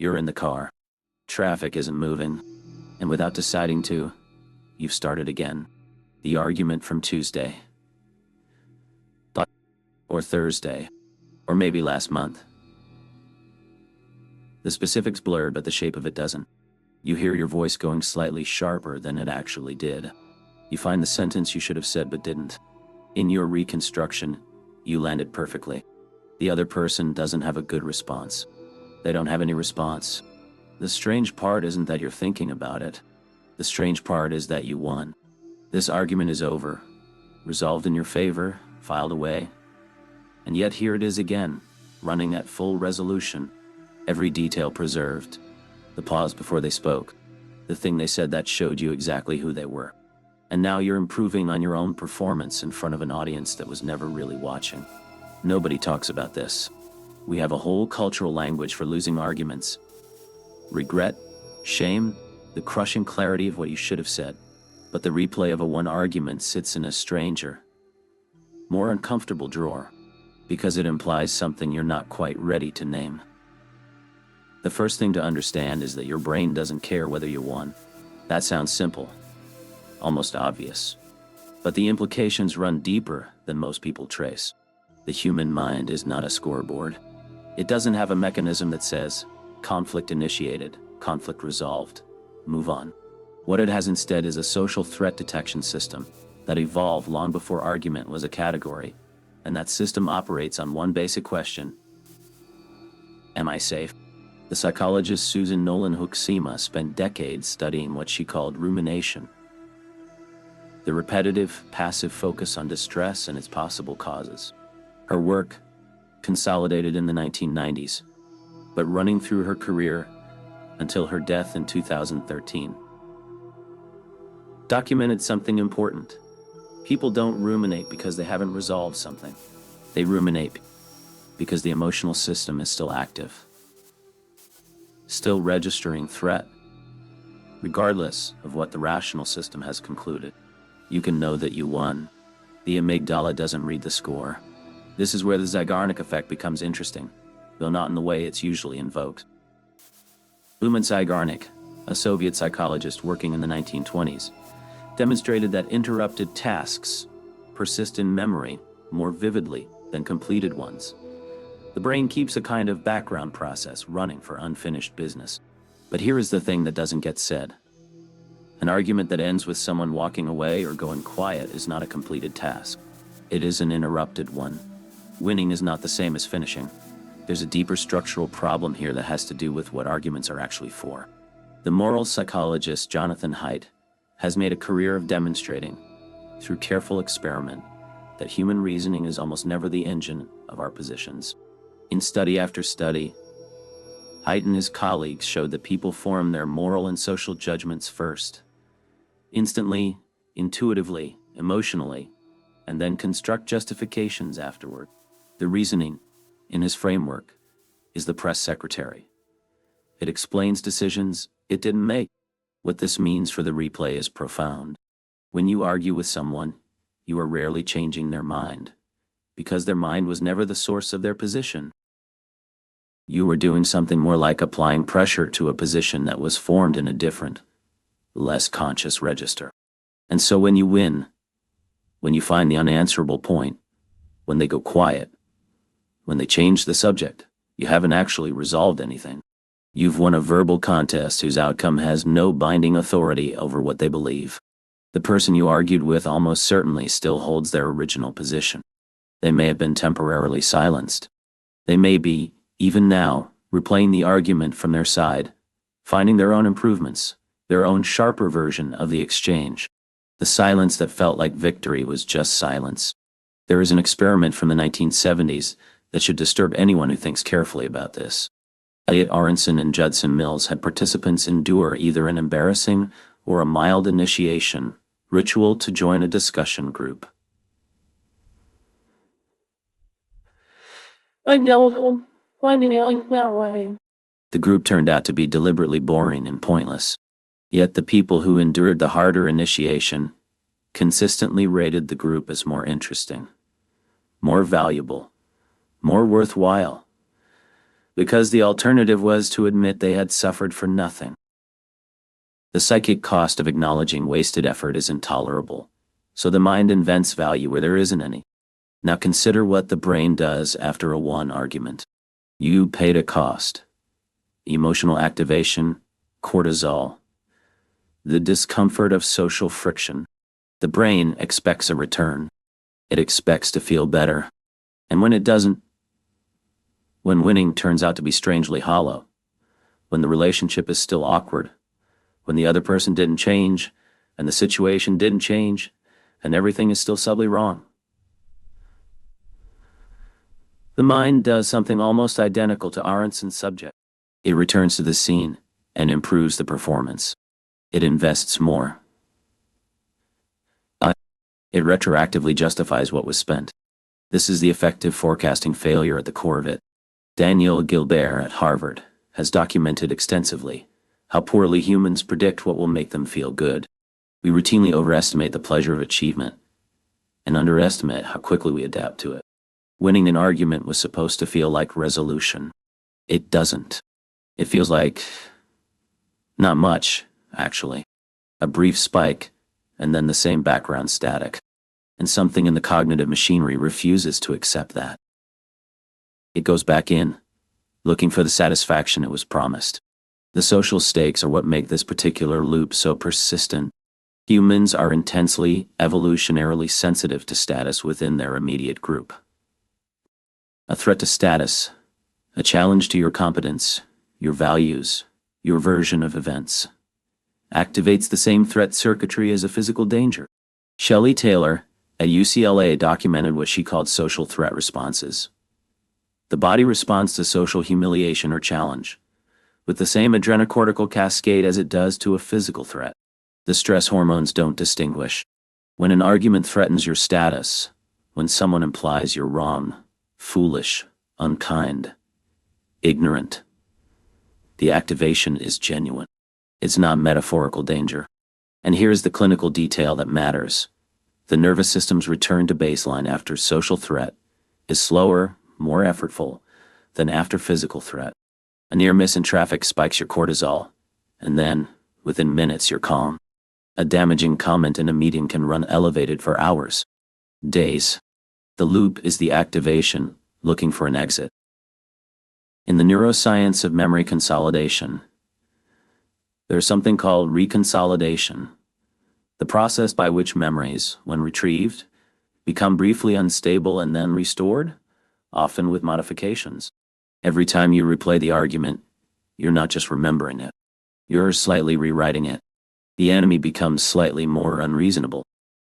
You're in the car. Traffic isn't moving. And without deciding to, you've started again. The argument from Tuesday. Or Thursday. Or maybe last month. The specifics blurred, but the shape of it doesn't. You hear your voice going slightly sharper than it actually did. You find the sentence you should have said but didn't. In your reconstruction, you landed perfectly. The other person doesn't have a good response. They don't have any response. The strange part isn't that you're thinking about it. The strange part is that you won. This argument is over, resolved in your favor, filed away. And yet here it is again, running at full resolution. Every detail preserved. The pause before they spoke. The thing they said that showed you exactly who they were. And now you're improving on your own performance in front of an audience that was never really watching. Nobody talks about this. We have a whole cultural language for losing arguments. Regret, shame, the crushing clarity of what you should have said. But the replay of a one argument sits in a stranger, more uncomfortable drawer, because it implies something you're not quite ready to name. The first thing to understand is that your brain doesn't care whether you won. That sounds simple, almost obvious. But the implications run deeper than most people trace. The human mind is not a scoreboard. It doesn't have a mechanism that says, conflict initiated, conflict resolved, move on. What it has instead is a social threat detection system that evolved long before argument was a category, and that system operates on one basic question: am I safe? The psychologist Susan Nolan Huxima spent decades studying what she called rumination, the repetitive, passive focus on distress and its possible causes. Her work, consolidated in the 1990s, but running through her career until her death in 2013, documented something important. People don't ruminate because they haven't resolved something. They ruminate because the emotional system is still active, still registering threat, regardless of what the rational system has concluded. You can know that you won. The amygdala doesn't read the score. This is where the Zeigarnik effect becomes interesting, though not in the way it's usually invoked. Uman Zeigarnik, a Soviet psychologist working in the 1920s, demonstrated that interrupted tasks persist in memory more vividly than completed ones. The brain keeps a kind of background process running for unfinished business. But here is the thing that doesn't get said. An argument that ends with someone walking away or going quiet is not a completed task. It is an interrupted one. Winning is not the same as finishing. There's a deeper structural problem here that has to do with what arguments are actually for. The moral psychologist Jonathan Haidt has made a career of demonstrating, through careful experiment, that human reasoning is almost never the engine of our positions. In study after study, Haidt and his colleagues showed that people form their moral and social judgments first, instantly, intuitively, emotionally, and then construct justifications afterward. The reasoning, in his framework, is the press secretary. It explains decisions it didn't make. What this means for the replay is profound. When you argue with someone, you are rarely changing their mind, because their mind was never the source of their position. You are doing something more like applying pressure to a position that was formed in a different, less conscious register. And so when you win, when you find the unanswerable point, when they go quiet, when they change the subject, you haven't actually resolved anything. You've won a verbal contest whose outcome has no binding authority over what they believe. The person you argued with almost certainly still holds their original position. They may have been temporarily silenced. They may be, even now, replaying the argument from their side, finding their own improvements, their own sharper version of the exchange. The silence that felt like victory was just silence. There is an experiment from the 1970s that should disturb anyone who thinks carefully about this. Elliot Aronson and Judson Mills had participants endure either an embarrassing or a mild initiation ritual to join a discussion group. The group turned out to be deliberately boring and pointless. Yet the people who endured the harder initiation consistently rated the group as more interesting, more valuable, more worthwhile. because the alternative was to admit they had suffered for nothing. The psychic cost of acknowledging wasted effort is intolerable, so the mind invents value where there isn't any. Now consider what the brain does after a won argument. You paid a cost. Emotional activation, cortisol, the discomfort of social friction. The brain expects a return. It expects to feel better. And when it doesn't, when winning turns out to be strangely hollow, when the relationship is still awkward, when the other person didn't change, and the situation didn't change, and everything is still subtly wrong, the mind does something almost identical to Aronson's subject. It returns to the scene and improves the performance. It invests more. It retroactively justifies what was spent. This is the effective forecasting failure at the core of it. Daniel Gilbert at Harvard has documented extensively how poorly humans predict what will make them feel good. We routinely overestimate the pleasure of achievement and underestimate how quickly we adapt to it. Winning an argument was supposed to feel like resolution. It doesn't. It feels like not much, actually. A brief spike, and then the same background static. And something in the cognitive machinery refuses to accept that. It goes back in, looking for the satisfaction it was promised. The social stakes are what make this particular loop so persistent. Humans are intensely, evolutionarily sensitive to status within their immediate group. A threat to status, a challenge to your competence, your values, your version of events, activates the same threat circuitry as a physical danger. Shelley Taylor at UCLA documented what she called social threat responses. The body responds to social humiliation or challenge with the same adrenocortical cascade as it does to a physical threat. The stress hormones don't distinguish. When an argument threatens your status, when someone implies you're wrong, foolish, unkind, ignorant, the activation is genuine. It's not metaphorical danger. And here's the clinical detail that matters. The nervous system's return to baseline after social threat is slower, more effortful than after physical threat. A near miss in traffic spikes your cortisol, and then, within minutes, you're calm. A damaging comment in a meeting can run elevated for hours, days. The loop is the activation, looking for an exit. In the neuroscience of memory consolidation, there's something called reconsolidation, the process by which memories, when retrieved, become briefly unstable and then restored, often with modifications. Every time you replay the argument, you're not just remembering it, you're slightly rewriting it. The enemy becomes slightly more unreasonable.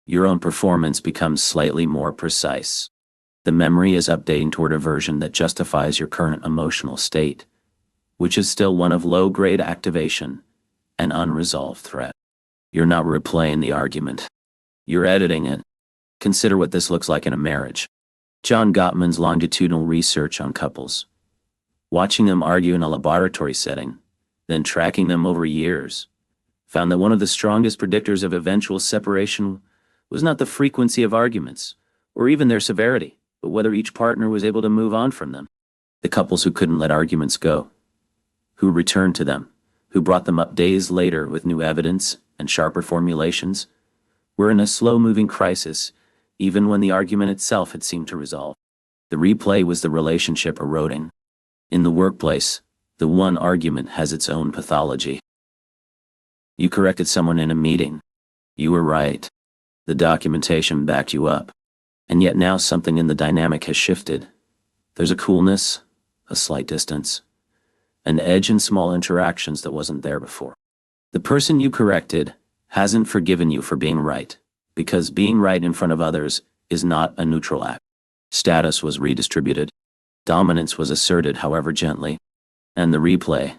Your own performance becomes slightly more precise. The memory is updating toward a version that justifies your current emotional state, which is still one of low-grade activation and unresolved threat. You're not replaying the argument. You're editing it. Consider what this looks like in a marriage. John Gottman's longitudinal research on couples, watching them argue in a laboratory setting, then tracking them over years, found that one of the strongest predictors of eventual separation was not the frequency of arguments, or even their severity, but whether each partner was able to move on from them. The couples who couldn't let arguments go, who returned to them, who brought them up days later with new evidence and sharper formulations, were in a slow-moving crisis, even when the argument itself had seemed to resolve. The replay was the relationship eroding. In the workplace, the one argument has its own pathology. You corrected someone in a meeting. You were right. The documentation backed you up. And yet now something in the dynamic has shifted. There's a coolness, a slight distance, an edge in small interactions that wasn't there before. The person you corrected hasn't forgiven you for being right, because being right in front of others is not a neutral act. Status was redistributed. Dominance was asserted, however gently. And the replay,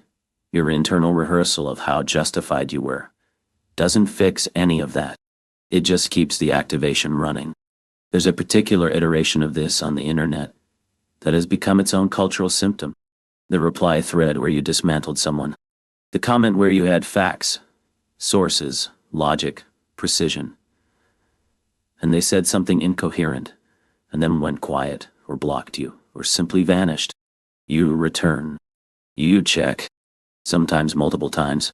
your internal rehearsal of how justified you were, doesn't fix any of that. It just keeps the activation running. There's a particular iteration of this on the internet that has become its own cultural symptom. The reply thread where you dismantled someone. The comment where you had facts, sources, logic, precision. And they said something incoherent, and then went quiet, or blocked you, or simply vanished. You return. You check. Sometimes multiple times.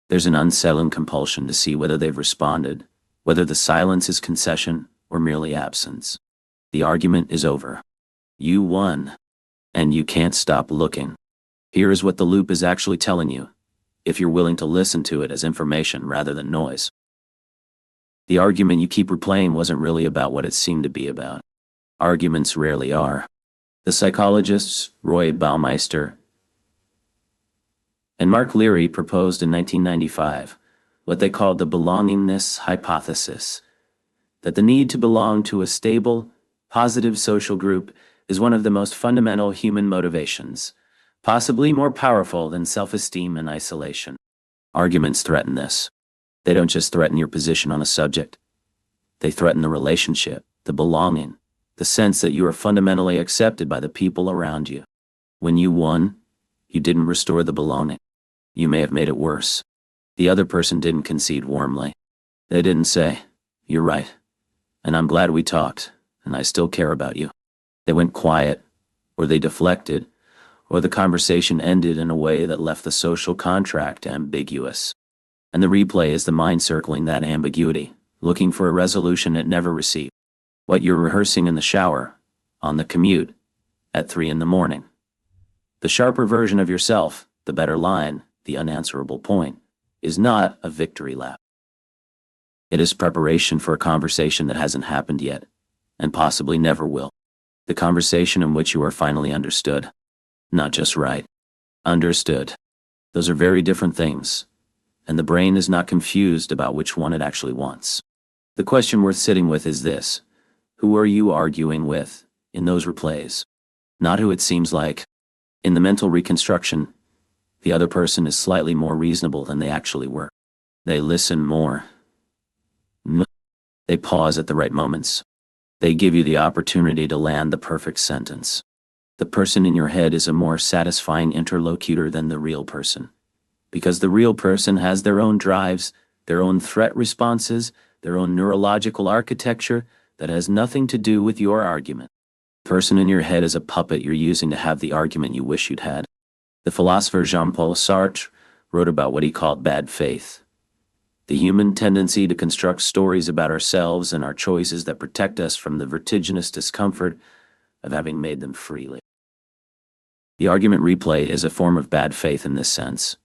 There's an unsettling compulsion to see whether they've responded, whether the silence is concession or merely absence. The argument is over. You won. And you can't stop looking. Here is what the loop is actually telling you, if you're willing to listen to it as information rather than noise. The argument you keep replaying wasn't really about what it seemed to be about. Arguments rarely are. The psychologists Roy Baumeister and Mark Leary proposed in 1995 what they called the belongingness hypothesis, that the need to belong to a stable, positive social group is one of the most fundamental human motivations, possibly more powerful than self-esteem and isolation. Arguments threaten this. They don't just threaten your position on a subject. They threaten the relationship, the belonging, the sense that you are fundamentally accepted by the people around you. When you won, you didn't restore the belonging. You may have made it worse. The other person didn't concede warmly. They didn't say, "You're right, and I'm glad we talked, and I still care about you." They went quiet, or they deflected, or the conversation ended in a way that left the social contract ambiguous. And the replay is the mind circling that ambiguity, looking for a resolution it never received. What you're rehearsing in the shower, on the commute, at 3 in the morning. The sharper version of yourself, the better line, the unanswerable point, is not a victory lap. It is preparation for a conversation that hasn't happened yet, and possibly never will. The conversation in which you are finally understood. Not just right. Understood. Those are very different things, and the brain is not confused about which one it actually wants. The question worth sitting with is this: who are you arguing with in those replays? Not who it seems like. In the mental reconstruction, the other person is slightly more reasonable than they actually were. They listen more. They pause at the right moments. They give you the opportunity to land the perfect sentence. The person in your head is a more satisfying interlocutor than the real person, because the real person has their own drives, their own threat responses, their own neurological architecture that has nothing to do with your argument. The person in your head is a puppet you're using to have the argument you wish you'd had. The philosopher Jean-Paul Sartre wrote about what he called bad faith, the human tendency to construct stories about ourselves and our choices that protect us from the vertiginous discomfort of having made them freely. The argument replay is a form of bad faith in this sense.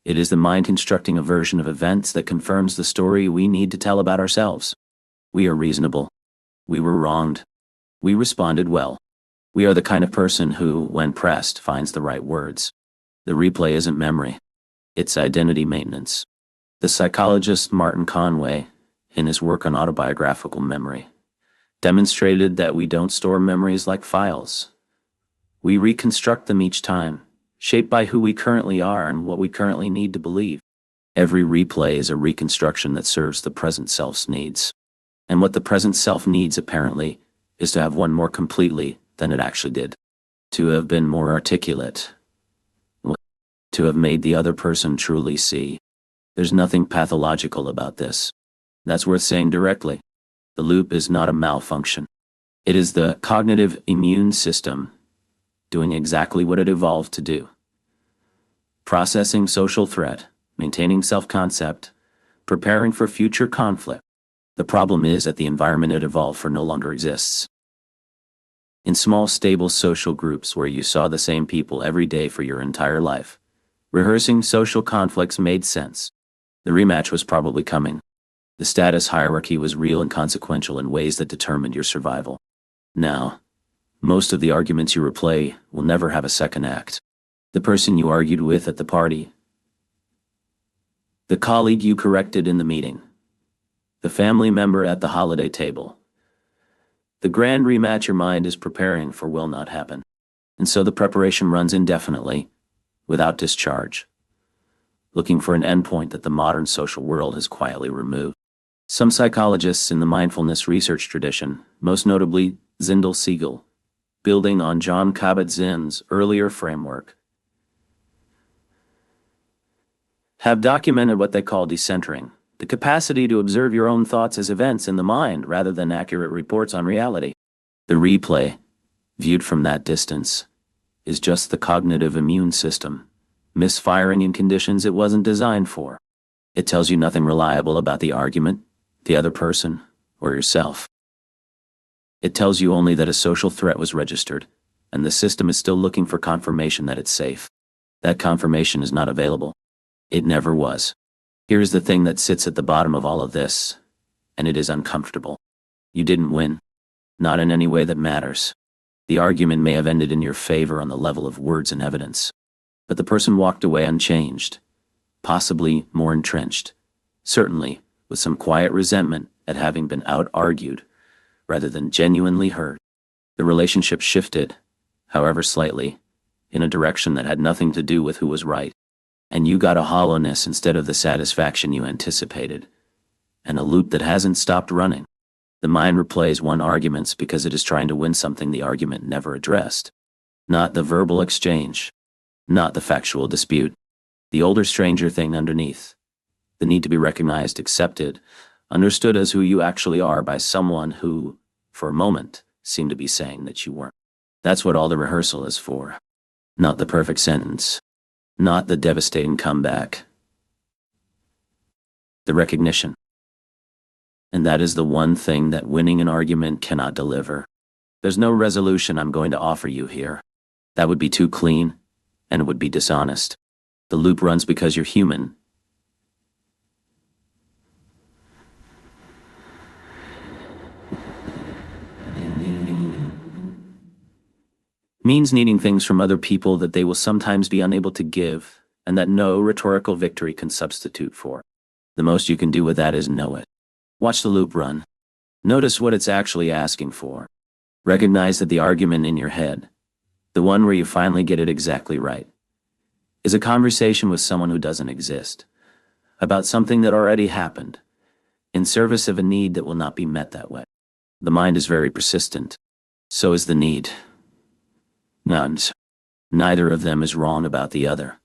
It is the mind constructing a version of events that confirms the story we need to tell about ourselves. We are reasonable. We were wronged. We responded well. We are the kind of person who, when pressed, finds the right words. The replay isn't memory. It's identity maintenance. The psychologist Martin Conway, in his work on autobiographical memory, demonstrated that we don't store memories like files. We reconstruct them each time, shaped by who we currently are and what we currently need to believe. Every replay is a reconstruction that serves the present self's needs. And what the present self needs, apparently, is to have won more completely than it actually did. To have been more articulate. To have made the other person truly see. There's nothing pathological about this. That's worth saying directly. The loop is not a malfunction. It is the cognitive immune system doing exactly what it evolved to do. Processing social threat, maintaining self-concept, preparing for future conflict. The problem is that the environment it evolved for no longer exists. In small, stable social groups where you saw the same people every day for your entire life, rehearsing social conflicts made sense. The rematch was probably coming. The status hierarchy was real and consequential in ways that determined your survival. Now, most of the arguments you replay will never have a second act. The person you argued with at the party, the colleague you corrected in the meeting, the family member at the holiday table. The grand rematch your mind is preparing for will not happen. And so the preparation runs indefinitely, without discharge, looking for an endpoint that the modern social world has quietly removed. Some psychologists in the mindfulness research tradition, most notably Zindel Siegel, building on Jon Kabat-Zinn's earlier framework, have documented what they call decentering, the capacity to observe your own thoughts as events in the mind rather than accurate reports on reality. The replay, viewed from that distance, is just the cognitive immune system, misfiring in conditions it wasn't designed for. It tells you nothing reliable about the argument, the other person, or yourself. It tells you only that a social threat was registered, and the system is still looking for confirmation that it's safe. That confirmation is not available. It never was. Here's the thing that sits at the bottom of all of this, and it is uncomfortable. You didn't win. Not in any way that matters. The argument may have ended in your favor on the level of words and evidence, but the person walked away unchanged, possibly more entrenched, certainly with some quiet resentment at having been out-argued rather than genuinely hurt. The relationship shifted, however slightly, in a direction that had nothing to do with who was right, and you got a hollowness instead of the satisfaction you anticipated, and a loop that hasn't stopped running. The mind replays won arguments because it is trying to win something the argument never addressed. Not the verbal exchange. Not the factual dispute. The older stranger thing underneath. The need to be recognized, accepted, understood as who you actually are by someone who, for a moment, seemed to be saying that you weren't. That's what all the rehearsal is for. Not the perfect sentence. Not the devastating comeback. The recognition. And that is the one thing that winning an argument cannot deliver. There's no resolution I'm going to offer you here. That would be too clean, and it would be dishonest. The loop runs because you're human. Means needing things from other people that they will sometimes be unable to give, and that no rhetorical victory can substitute for. The most you can do with that is know it. Watch the loop run. Notice what it's actually asking for. Recognize that the argument in your head, the one where you finally get it exactly right, is a conversation with someone who doesn't exist, about something that already happened, in service of a need that will not be met that way. The mind is very persistent. So is the need. Neither of them is wrong about the other.